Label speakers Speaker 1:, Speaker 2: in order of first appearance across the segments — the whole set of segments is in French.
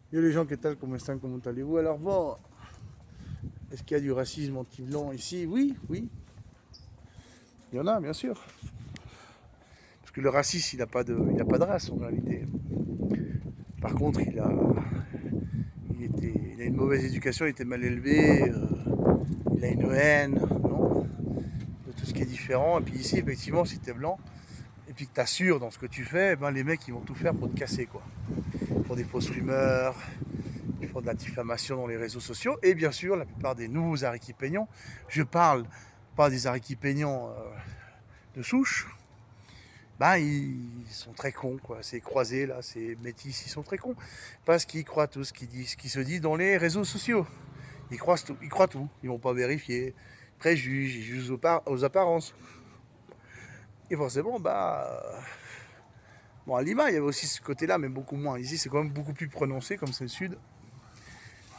Speaker 1: Yo les gens, ¿qué tal? ¿Cómo están? ¿Cómo allez-vous? Alors bon, est-ce qu'il y a du racisme anti-blanc ici? Oui, oui, il y en a, bien sûr. Parce que le racisme, il a pas de race en réalité. Par contre, il a une mauvaise éducation, il était mal élevé, il a une haine, non? De tout ce qui est différent. Et puis ici, effectivement, si t'es blanc, et puis que t'assures dans ce que tu fais, ben les mecs, ils vont tout faire pour te casser, quoi. Pour des fausses rumeurs, ils font de la diffamation dans les réseaux sociaux. Et bien sûr, la plupart des nouveaux Arequipeños, je parle pas des Arequipeños de souche, ben ils sont très cons, quoi. Ces croisés là, ces métis, ils sont très cons. Parce qu'ils croient tout ce qui se dit dans les réseaux sociaux. Ils croient tout. Ils vont pas vérifier. Ils préjugent, ils jugent aux apparences. Et forcément, bon, à Lima, il y avait aussi ce côté-là, mais beaucoup moins. Ici, c'est quand même beaucoup plus prononcé, comme c'est le sud.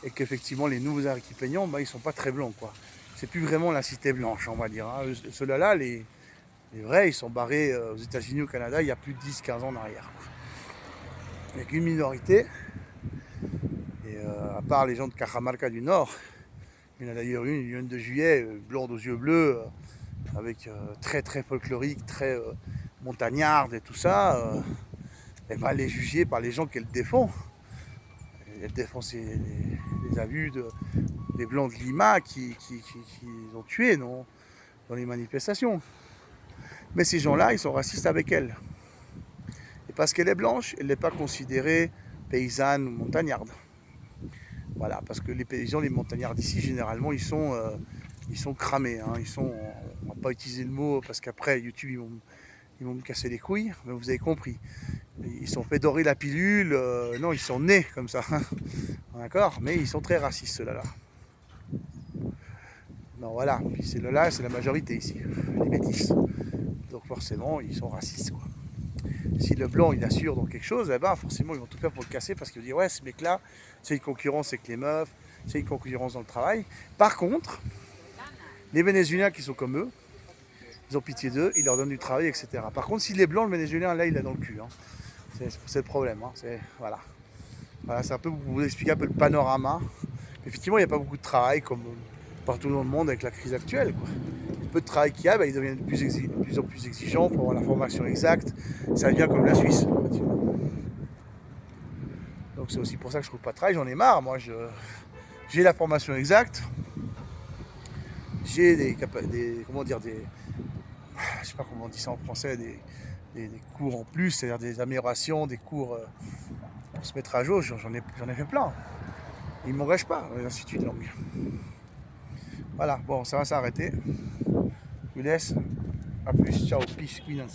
Speaker 1: Et qu'effectivement, les nouveaux Arequipeños, ils sont pas très blancs, quoi. C'est plus vraiment la cité blanche, on va dire, hein. Ceux-là, les vrais, ils sont barrés aux États-Unis, au Canada, il y a plus de 10-15 ans en arrière, quoi. Il n'y a qu'une minorité, et à part les gens de Cajamarca du Nord, il y en a d'ailleurs une lionne de juillet, blonde aux yeux bleus, avec très très folklorique, très montagnarde et tout ça, et ben, elle est jugée par les gens qu'elle défend. Elle défend les abus des Blancs de Lima qui ont tué non, dans les manifestations. Mais ces gens-là, ils sont racistes avec elle. Et parce qu'elle est blanche, elle n'est pas considérée paysanne ou montagnarde. Voilà, parce que les paysans, les montagnards d'ici, généralement, ils sont cramés. Hein. On va pas utiliser le mot parce qu'après, YouTube, ils vont me casser les couilles, mais vous avez compris. Ils sont fait dorer la pilule, non, ils sont nés comme ça. D'accord? Mais ils sont très racistes, ceux-là. Non, voilà. Puis ceux-là, c'est la majorité ici, les métis. Donc forcément, ils sont racistes, quoi. Si le blanc il assure dans quelque chose, eh ben forcément ils vont tout faire pour le casser parce qu'ils vont dire ouais ce mec là c'est une concurrence avec les meufs, c'est une concurrence dans le travail. Par contre, les Vénézuéliens qui sont comme eux, ils ont pitié d'eux, ils leur donnent du travail, etc. Par contre, s'il est blanc, le Vénézuélien là il est dans le cul. Hein. C'est le problème. Hein. Voilà. Voilà, c'est un peu pour vous expliquer un peu le panorama. Effectivement, il n'y a pas beaucoup de travail comme partout dans le monde avec la crise actuelle, quoi. Le peu de travail qu'il y a, ils deviennent de plus en plus exigeants pour avoir l'information exacte. Ça devient comme la Suisse, pratiquement. Donc c'est aussi pour ça que je trouve pas de travail, j'en ai marre. Moi, j'ai la formation exacte, j'ai comment dire, je sais pas comment on dit ça en français, des cours en plus, c'est-à-dire des améliorations, des cours pour se mettre à jour. J'en ai fait plein. Ils ne m'engagent pas dans les instituts de langue. Voilà, bon, ça va s'arrêter. Je vous laisse. A plus, ciao, peace,